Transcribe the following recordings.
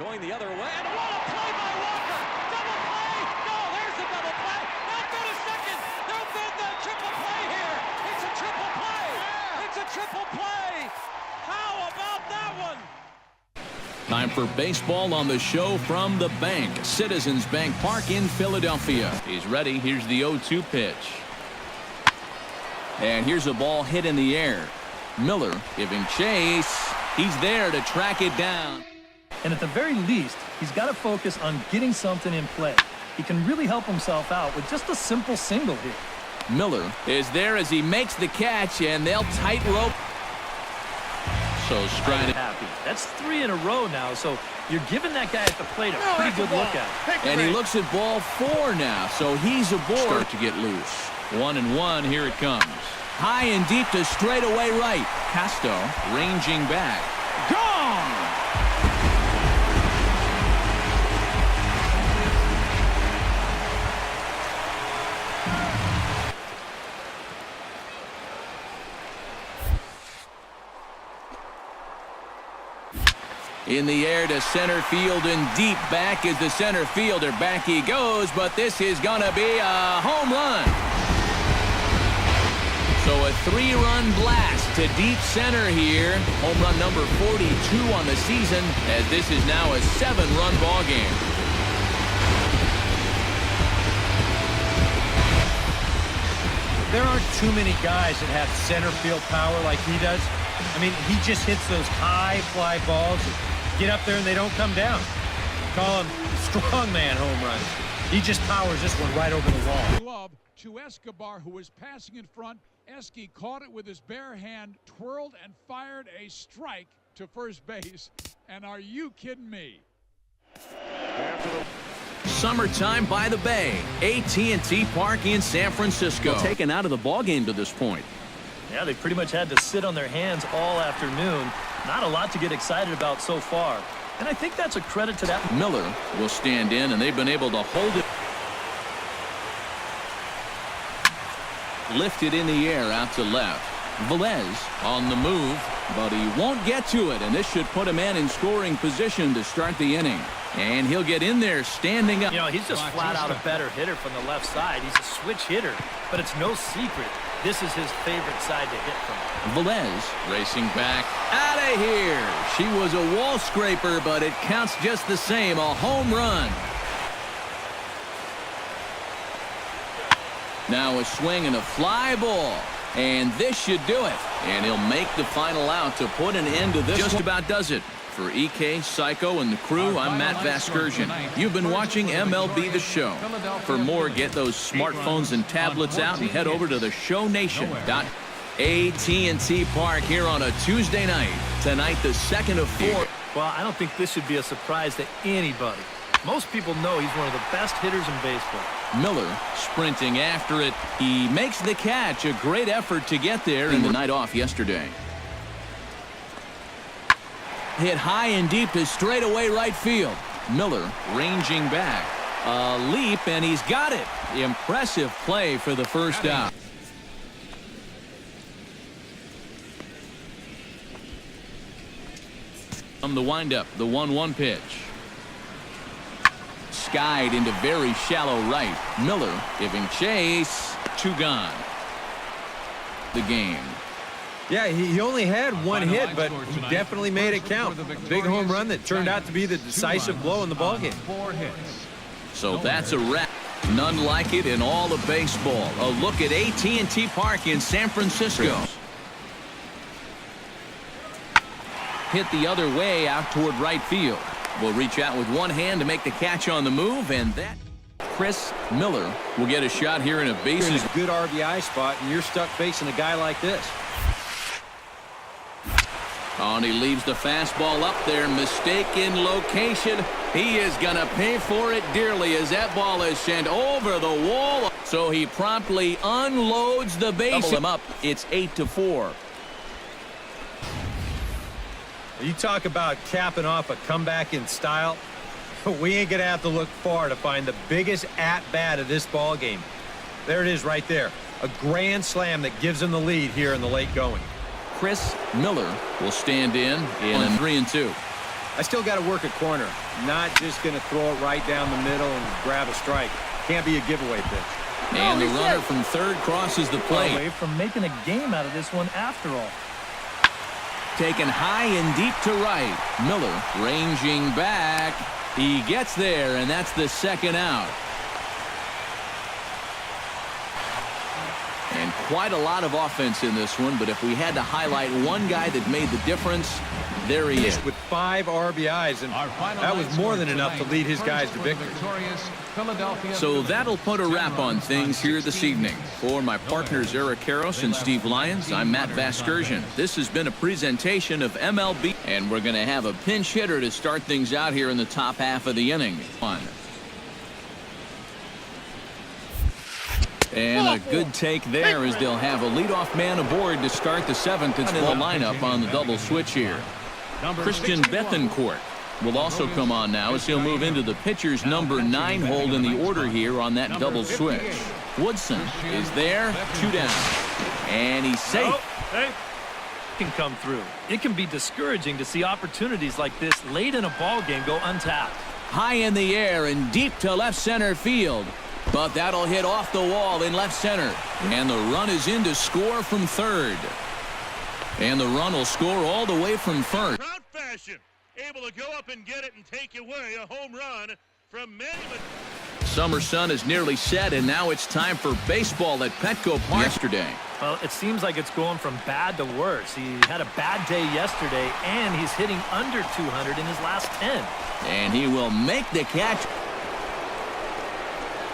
Going the other way, and what a play by Walker! Double play! No, there's the double play! Not go to second! There'll be the triple play here! It's a triple play! Yeah. It's a triple play! How about that one? Time for baseball on the show from the bank. Citizens Bank Park in Philadelphia. He's ready. Here's the 0-2 pitch. And here's a ball hit in the air. Miller giving chase. He's there to track it down. And at the very least, he's got to focus on getting something in play. He can really help himself out with just a simple single here. Miller is there as he makes the catch, and they'll tightrope. So striding. Happy. That's 3 in a row now, so you're giving that guy at the plate a pretty good look at it. And he looks at ball 4 now, so he's aboard. Start to get loose. 1-1, here it comes. High and deep to straightaway right. Casto ranging back. Gone! In the air to center field and deep. Back is the center fielder. Back he goes, but this is going to be a home run. So a 3-run blast to deep center here. Home run number 42 on the season, as this is now a 7-run ball game. There aren't too many guys that have center field power like he does. I mean, he just hits those high fly balls that get up there and they don't come down. Call him strongman home runs. He just powers this one right over the wall. Glove to Escobar, who was passing in front. Esky caught it with his bare hand, twirled and fired a strike to first base. And are you kidding me? Summertime by the Bay. AT&T Park in San Francisco. Taken out of the ballgame to this point. Yeah, they pretty much had to sit on their hands all afternoon. Not a lot to get excited about so far. And I think that's a credit to that. Miller will stand in, and they've been able to hold it. Lifted in the air out to left. Velez on the move, but he won't get to it, and this should put a man in scoring position to start the inning. And he'll get in there standing up. You know, he's just flat out a better hitter from the left side. He's a switch hitter, but it's no secret this is his favorite side to hit from. Velez racing back out of here. She was a wall scraper, but it counts just the same. A home run. Now a swing and a fly ball. And this should do it. And he'll make the final out to put an end to this. Just about does it. For EK, Psycho, and the crew, I'm Matt Vasgersian. You've been watching MLB The Show. For more, get those smartphones and tablets out and head over to theshownation.at&t Park here on a Tuesday night. Tonight, the second of 4. Well, I don't think this should be a surprise to anybody. Most people know he's one of the best hitters in baseball. Miller sprinting after it. He makes the catch. A great effort to get there in the night off yesterday. Hit high and deep to straightaway right field. Miller ranging back. A leap, and he's got it. Impressive play for the first out. From the windup, the 1-1 pitch. Skied into very shallow right. Miller giving chase. 2 gone. The game. Yeah, he only had 1 hit, but he definitely made it count. Big home run that turned out to be the decisive blow in the ballgame. So that's a wrap. None like it in all of baseball. A look at AT&T Park in San Francisco. Hit the other way out toward right field. Will reach out with one hand to make the catch on the move, and that Chris Miller will get a shot here in a bases. Good RBI spot, and you're stuck facing a guy like this. Oh, and he leaves the fastball up there. Mistaken location. He is going to pay for it dearly as that ball is sent over the wall. So he promptly unloads the base. Double him up. It's 8-4. You talk about capping off a comeback in style. We ain't going to have to look far to find the biggest at-bat of this ball game. There it is right there. A grand slam that gives him the lead here in the late going. Chris Miller will stand in a 3-2. I still got to work a corner. Not just going to throw it right down the middle and grab a strike. Can't be a giveaway pitch. And the runner from third crosses the plate. Away from making a game out of this one after all. Taken high and deep to right. Miller ranging back. He gets there, and that's the second out. And quite a lot of offense in this one, but if we had to highlight one guy that made the difference, there he is. With 5 RBIs, and that was more than enough to lead his guys to victory. So that'll put a wrap on things here this evening. For my partners Eric Karros and Steve Lyons, I'm Matt Vasgersian. This has been a presentation of MLB, and we're going to have a pinch hitter to start things out here in the top half of the inning. And a good take there as they'll have a leadoff man aboard to start the 7th. It's ball lineup on the double switch here. Christian Bethencourt will also come on now as he'll move into the pitcher's number 9 hold in the order here on that double switch. Woodson is there, 2 down. And he's safe. Can come through. It can be discouraging to see opportunities like this late in a ball game go untapped. High in the air and deep to left center field. But that'll hit off the wall in left center. And the run is in to score from third. And the run will score all the way from first. Trout fashion, able to go up and get it and take away a home run from many. Summer sun is nearly set, and now it's time for baseball at Petco Park. Yesterday. Well, it seems like it's going from bad to worse. He had a bad day yesterday, and he's hitting under 200 in his last 10. And he will make the catch.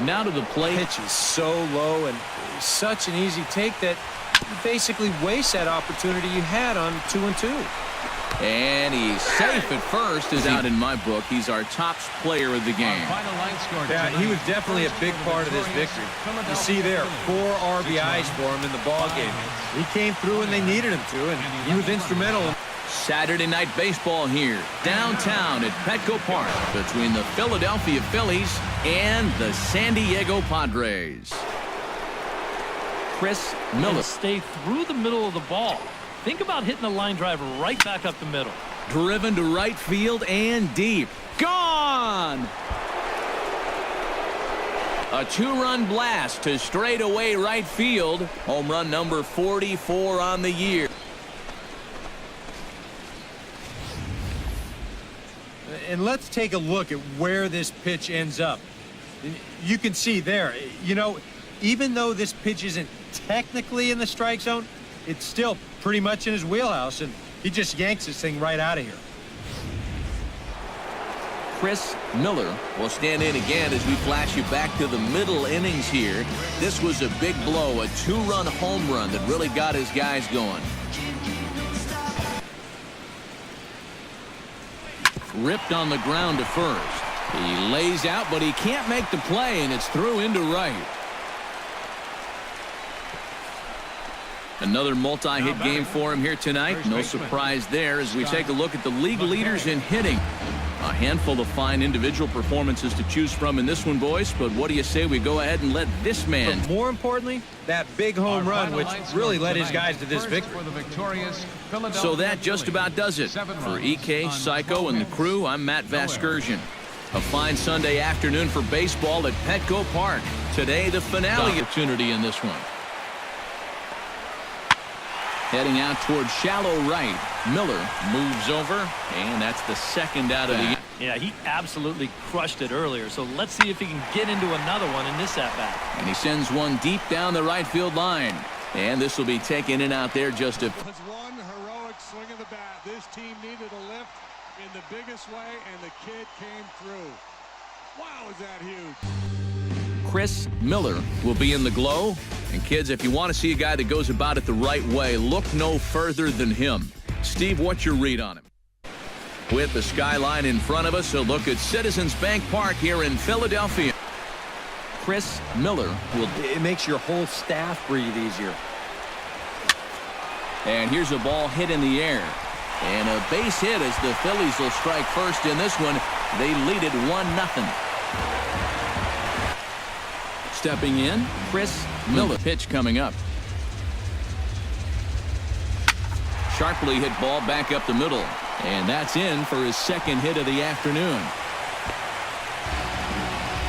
Now to the plate. Pitch is so low and such an easy take that you basically waste that opportunity you had on 2-2. And he's safe at first. Is out in my book. He's our top player of the game. Yeah, he was definitely a big part of this victory. You see there, 4 RBIs for him in the ball game. He came through when they needed him to, and he was instrumental. Saturday night baseball here downtown at Petco Park between the Philadelphia Phillies and the San Diego Padres. Chris Miller. Stay through the middle of the ball. Think about hitting a line drive right back up the middle. Driven to right field and deep. Gone! A 2-run blast to straightaway right field. Home run number 44 on the year. And let's take a look at where this pitch ends up. You can see there, you know, even though this pitch isn't technically in the strike zone, it's still pretty much in his wheelhouse, and he just yanks this thing right out of here. Chris Miller will stand in again as we flash you back to the middle innings here. This was a big blow, a 2-run home run that really got his guys going. Ripped on the ground to first. He lays out, but he can't make the play, and it's through into right. Another multi-hit game for him here tonight. No surprise there as we take a look at the league leaders in hitting. A handful of fine individual performances to choose from in this one, boys. But what do you say we go ahead and let this man... But more importantly, that big home run, which really led his guys to this victory. So that just about does it. For EK, Psycho, and the crew, I'm Matt Vasgersian. A fine Sunday afternoon for baseball at Petco Park. Today, the finale opportunity in this one. Heading out towards shallow right. Miller moves over, and that's the second out of the... Yeah, he absolutely crushed it earlier, so let's see if he can get into another one in this at-bat. And he sends one deep down the right field line. And this will be taken in out there just a... It was one heroic swing of the bat. This team needed a lift in the biggest way, and the kid came through. Wow, is that huge. Chris Miller will be in the glow. And kids, if you want to see a guy that goes about it the right way, look no further than him. Steve, what's your read on him? With the skyline in front of us, a look at Citizens Bank Park here in Philadelphia. Chris Miller will... It makes your whole staff breathe easier. And here's a ball hit in the air. And a base hit as the Phillies will strike first in this one. They lead it 1-0. Stepping in, Chris Miller. Pitch coming up. Sharply hit ball back up the middle. And that's in for his second hit of the afternoon.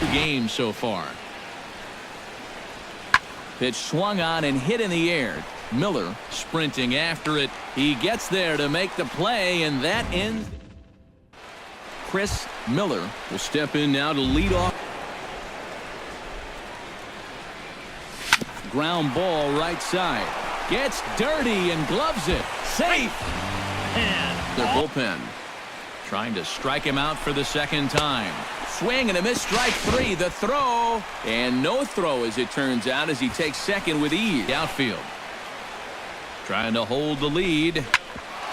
The game so far. Pitch swung on and hit in the air. Miller sprinting after it. He gets there to make the play, and that ends. Chris Miller will step in now to lead off. Ground ball right side. Gets dirty and gloves it. Safe. And their bullpen trying to strike him out for the second time. Swing and a miss. Strike three. The throw, and no throw as it turns out, as he takes second with ease. Outfield trying to hold the lead.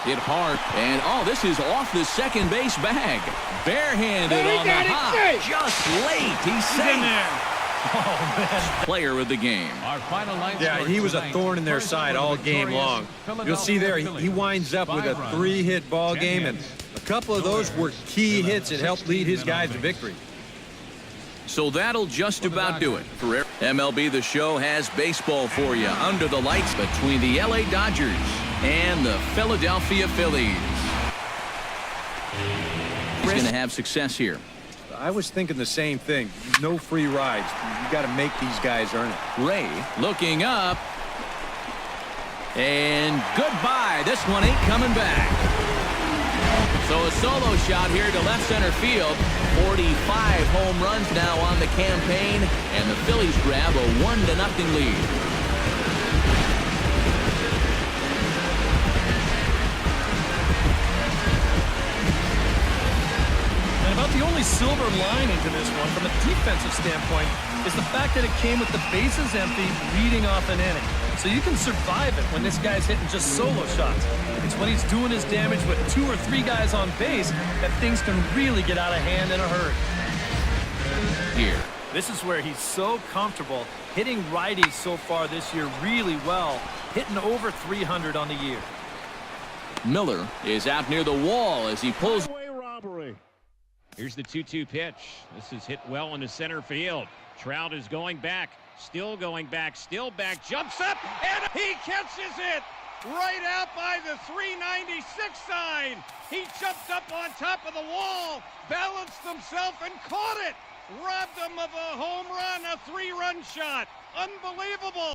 Hit hard, and this is off the second base bag. Barehanded on the hop. Just late. He's safe. in there. Oh, man. Player of the game. Our final line. Yeah, he was a thorn in their side all game long. You'll see there, he winds up with a 3-hit ball game, and a couple of those were key hits that helped lead his guys to victory. So that'll just about do it for MLB The Show. Has baseball for you under the lights between the LA Dodgers and the Philadelphia Phillies. He's going to have success here. I was thinking the same thing. No free rides. You got to make these guys earn it. Ray looking up, and goodbye. This one ain't coming back. So a solo shot here to left center field. 45 home runs now on the campaign, and the Phillies grab a 1-0 lead. About the only silver lining to this one from a defensive standpoint is the fact that it came with the bases empty, leading off an inning. So you can survive it when this guy's hitting just solo shots. It's when he's doing his damage with 2 or 3 guys on base that things can really get out of hand in a hurry. Here. This is where he's so comfortable hitting righties so far this year really well, hitting over 300 on the year. Miller is out near the wall as he pulls. Here's the 2-2 pitch. This is hit well into center field. Trout is going back, still back, jumps up, and he catches it right out by the 396 sign. He jumped up on top of the wall, balanced himself, and caught it. Robbed him of a home run, a 3-run shot. Unbelievable.